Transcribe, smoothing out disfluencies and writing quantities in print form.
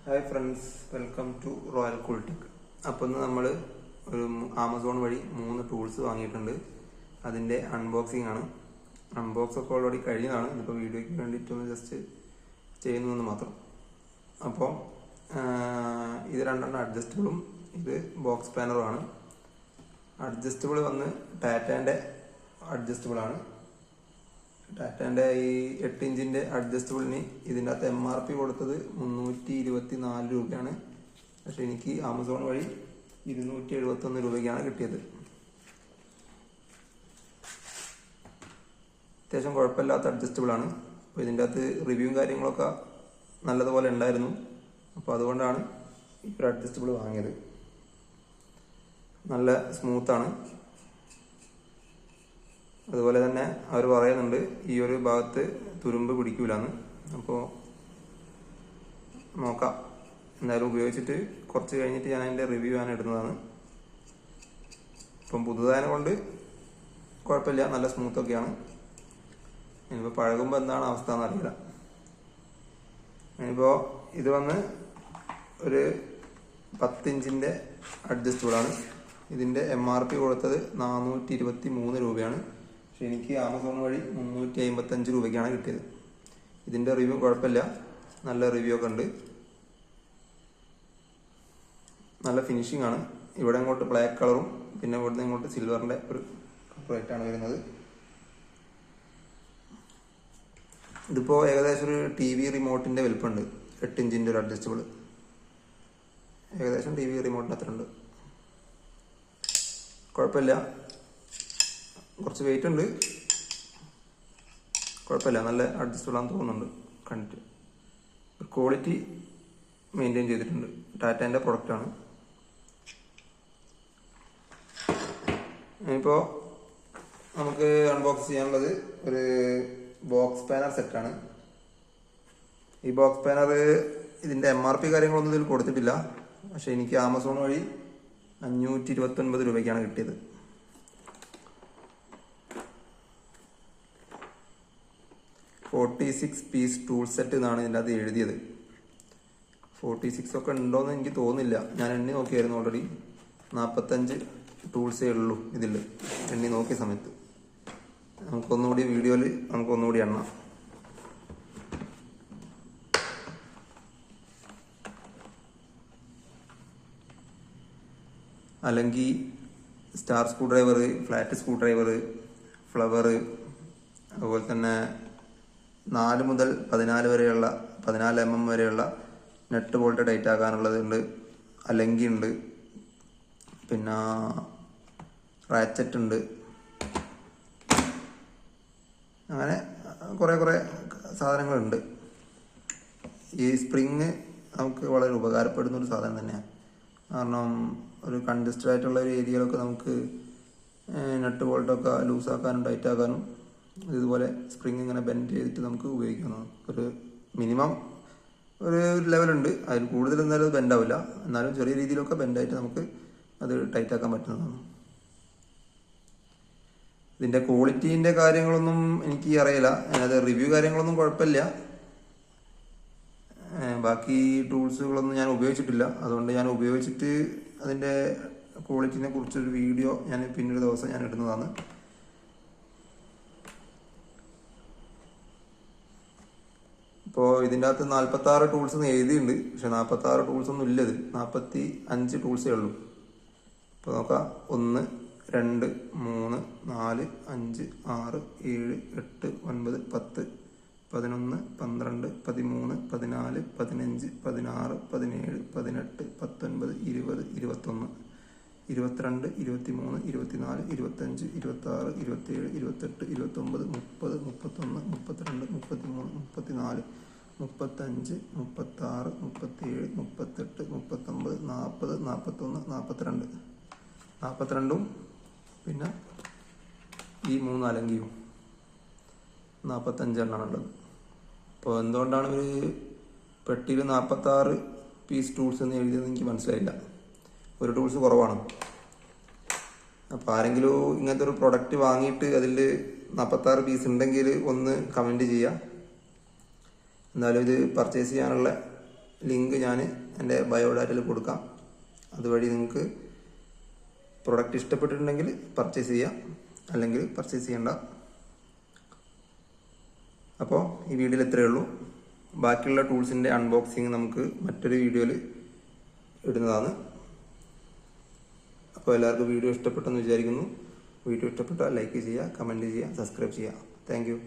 Hi friends, welcome to royal cool tech. അപ്പോൾ ഇന്ന് നമ്മൾ ഒരു ആമസോൺ വഴി 3 ടൂൾസ് വാങ്ങിയിട്ടുണ്ട്. അതിൻ്റെ അൺബോക്സിംഗ് ആണ്. അൺബോക്സ് ഒക്കെ ഓൾറെഡി കഴിഞ്ഞതാണ്. ഇതിപ്പോൾ വീഡിയോയ്ക്ക് വേണ്ടിയിട്ടൊന്ന് ജസ്റ്റ് ചെയ്യുന്നതെന്ന് മാത്രം. അപ്പോൾ ഇത് രണ്ടെണ്ണം അഡ്ജസ്റ്റബിളും ഇത് ബോക്സ് പാനറുമാണ്. അഡ്ജസ്റ്റബിൾ വന്ന് ടാറ്റാൻ്റെ അഡ്ജസ്റ്റബിളാണ്. ടാറ്റാൻ്റെ ഈ 8 ഇഞ്ചിൻ്റെ അഡ്ജസ്റ്റബിളിന് ഇതിൻ്റെ അകത്ത് MRP കൊടുത്തത് 324 രൂപയാണ്. പക്ഷെ എനിക്ക് ആമസോൺ വഴി 271 രൂപയ്ക്കാണ് കിട്ടിയത്. അത്യാവശ്യം കുഴപ്പമില്ലാത്ത അഡ്ജസ്റ്റബിളാണ്. അപ്പോൾ ഇതിൻ്റെ അകത്ത് റിവ്യൂവും കാര്യങ്ങളൊക്കെ നല്ലതുപോലെ ഉണ്ടായിരുന്നു. അപ്പോൾ അതുകൊണ്ടാണ് ഈ ഒരു അഡ്ജസ്റ്റബിൾ വാങ്ങിയത്. നല്ല സ്മൂത്താണ്. അതുപോലെ തന്നെ അവർ പറയുന്നുണ്ട് ഈ ഒരു ഭാഗത്ത് തുരുമ്പ് പിടിക്കൂലെന്ന്. അപ്പോൾ നോക്കാം, എന്തായാലും ഉപയോഗിച്ചിട്ട് കുറച്ച് കഴിഞ്ഞിട്ട് ഞാൻ അതിൻ്റെ റിവ്യൂ ഞാൻ ഇടുന്നതാണ്. ഇപ്പം പുതുതായതിനെ കൊണ്ട് കുഴപ്പമില്ല, നല്ല സ്മൂത്തൊക്കെയാണ്. ഇനിയിപ്പോൾ പഴകുമ്പോൾ എന്താണ് അവസ്ഥ എന്നറിയില്ല. ഇനിയിപ്പോൾ ഇത് വന്ന് ഒരു 10 ഇഞ്ചിൻ്റെ അഡ്ജസ്റ്റബിളാണ്. ഇതിൻ്റെ MRP കൊടുത്തത് 423 രൂപയാണ്. പക്ഷെ എനിക്ക് ആമസോൺ വഴി 355 രൂപയ്ക്കാണ് കിട്ടിയത്. ഇതിൻ്റെ റിവ്യൂ കുഴപ്പമില്ല, നല്ല റിവ്യൂ ഒക്കെ ഉണ്ട്. നല്ല ഫിനിഷിംഗ് ആണ്. ഇവിടെ ഇങ്ങോട്ട് ബ്ലാക്ക് കളറും പിന്നെ ഇവിടുന്ന് ഇങ്ങോട്ട് സിൽവറിൻ്റെ ഒരു കളറായിട്ടാണ് വരുന്നത്. ഇതിപ്പോൾ ഏകദേശം ഒരു TV റിമോട്ടിൻ്റെ വലുപ്പമുണ്ട്. 8 ഇഞ്ചിൻ്റെ ഒരു അഡ്ജസ്റ്റബിൾ ഏകദേശം TV റിമോട്ടിന് അത്ര ഉണ്ട്. കുഴപ്പമില്ല, കുറച്ച് വെയിറ്റ് ഉണ്ട്. കുഴപ്പമില്ല, നല്ല അഡ്ജസ്റ്റബിൾ ആണെന്ന് തോന്നുന്നുണ്ട് കണ്ടിട്ട്. ക്വാളിറ്റി മെയിൻറ്റെയിൻ ചെയ്തിട്ടുണ്ട്. ടാറ്റാൻ്റെ പ്രൊഡക്റ്റാണ്. ഇപ്പോൾ നമുക്ക് അൺബോക്സ് ചെയ്യാനുള്ളത് ഒരു ബോക്സ് പാനർ സെറ്റാണ്. ഈ ബോക്സ് പാനർ ഇതിൻ്റെ MRP കാര്യങ്ങളൊന്നും ഇതിൽ കൊടുത്തിട്ടില്ല. പക്ഷെ എനിക്ക് ആമസോൺ വഴി 529 രൂപയ്ക്കാണ് കിട്ടിയത്. $46 പീസ് ടൂൾ സെറ്റ് എന്നാണ് ഇതിൻ്റെ അത് എഴുതിയത്. 46 ഒക്കെ ഉണ്ടോയെന്ന് എനിക്ക് തോന്നുന്നില്ല. ഞാൻ എണ്ണി നോക്കിയായിരുന്നു. ഓൾറെഡി 45 ടൂൾസേ ഉള്ളൂ ഇതിൽ എണ്ണി നോക്കിയ സമയത്ത്. നമുക്കൊന്നുകൂടി വീഡിയോയിൽ നമുക്കൊന്നുകൂടി എണ്ണാം. അല്ലെങ്കിൽ star screw driver, flat screw driver, flower, അതുപോലെ തന്നെ 4 മുതൽ 14 വരെയുള്ള 14 mm വരെയുള്ള നെറ്റ് ബോൾട്ട് ടൈറ്റ് ആക്കാനുള്ളതുണ്ട്. അല്ലെങ്കിൽ ഉണ്ട്, പിന്നെ റാച്ചറ്റ് ഉണ്ട്. അങ്ങനെ കുറേ സാധനങ്ങളുണ്ട്. ഈ സ്പ്രിങ് നമുക്ക് വളരെ ഉപകാരപ്പെടുന്ന ഒരു സാധനം തന്നെയാണ്. കാരണം ഒരു കൺജസ്റ്റഡ് ആയിട്ടുള്ള ഒരു ഏരിയയിലൊക്കെ നമുക്ക് നട്ട് ബോൾട്ടൊക്കെ ലൂസാക്കാനും ടൈറ്റ് ആക്കാനും ഇതുപോലെ സ്പ്രിങ് ഇങ്ങനെ ബെൻഡ് ചെയ്തിട്ട് നമുക്ക് ഉപയോഗിക്കുന്നതാണ്. ഒരു മിനിമം ഒരു ലെവലുണ്ട്. അതിൽ കൂടുതൽ എന്തായാലും ബെൻഡ് ആവില്ല. എന്നാലും ചെറിയ രീതിയിലൊക്കെ ബെൻഡായിട്ട് നമുക്ക് അത് ടൈറ്റ് ആക്കാൻ പറ്റുന്നതാണ്. ഇതിൻ്റെ ക്വാളിറ്റീൻ്റെ കാര്യങ്ങളൊന്നും എനിക്ക് അറിയില്ല. അതിനകത്ത് റിവ്യൂ കാര്യങ്ങളൊന്നും കുഴപ്പമില്ല. ബാക്കി ടൂൾസുകളൊന്നും ഞാൻ ഉപയോഗിച്ചിട്ടില്ല. അതുകൊണ്ട് ഞാൻ ഉപയോഗിച്ചിട്ട് അതിൻ്റെ ക്വാളിറ്റിനെ കുറിച്ചൊരു വീഡിയോ ഞാൻ പിന്നൊരു ദിവസം ഞാൻ ഇടുന്നതാണ്. ഇപ്പോൾ ഇതിൻ്റെ അകത്ത് 46 ടൂൾസ് എന്ന് എഴുതിയിട്ടുണ്ട്. പക്ഷെ 46 ടൂൾസ് ഒന്നും ഇല്ലത്. 45 ടൂൾസേ ഉള്ളൂ. ഇപ്പോൾ നോക്കാം. 1 2 3 4 5 6 7 8 9 10 11 12 13 14 15 16 17 18 19 20 21 22 23 24 25 26 27 28 29 30 31 32 33 34 35 36 37 38 39 40 41 42 പിന്നെ ഈ 3 അലങ്കിയും 45 എണ്ണാണുള്ളത്. അപ്പോൾ എന്തുകൊണ്ടാണ് ഒരു പെട്ടിയിൽ 46 പീസ് ടൂൾസ് എന്ന് എഴുതിയതെന്ന് എനിക്ക് മനസ്സിലായില്ല. ഒരു ടൂൾസ് കുറവാണ്. അപ്പോൾ ആരെങ്കിലും ഇങ്ങനത്തെ ഒരു പ്രൊഡക്റ്റ് വാങ്ങിയിട്ട് അതിൽ 46 പീസ് ഉണ്ടെങ്കിൽ ഒന്ന് കമൻറ്റ് ചെയ്യുക. എന്നാലും ഇത് പർച്ചേസ് ചെയ്യാനുള്ള ലിങ്ക് ഞാൻ എൻ്റെ ബയോഡാറ്റയിൽ കൊടുക്കാം. അതുവഴി നിങ്ങൾക്ക് പ്രൊഡക്റ്റ് ഇഷ്ടപ്പെട്ടിട്ടുണ്ടെങ്കിൽ പർച്ചേസ് ചെയ്യാം, അല്ലെങ്കിൽ പർച്ചേസ് ചെയ്യണ്ട. അപ്പോൾ ഈ വീഡിയോയിൽ ഇത്രയേ ഉള്ളൂ. ബാക്കിയുള്ള ടൂൾസിൻ്റെ അൺബോക്സിങ് നമുക്ക് മറ്റൊരു വീഡിയോയിൽ ഇടുന്നതാണ്. അപ്പോൾ എല്ലാവർക്കും വീഡിയോ ഇഷ്ടപ്പെട്ടെന്ന് വിചാരിക്കുന്നു. വീഡിയോ ഇഷ്ടപ്പെട്ടാൽ ലൈക്ക് ചെയ്യുക, കമൻറ്റ് ചെയ്യുക, സബ്സ്ക്രൈബ് ചെയ്യുക. Thank you.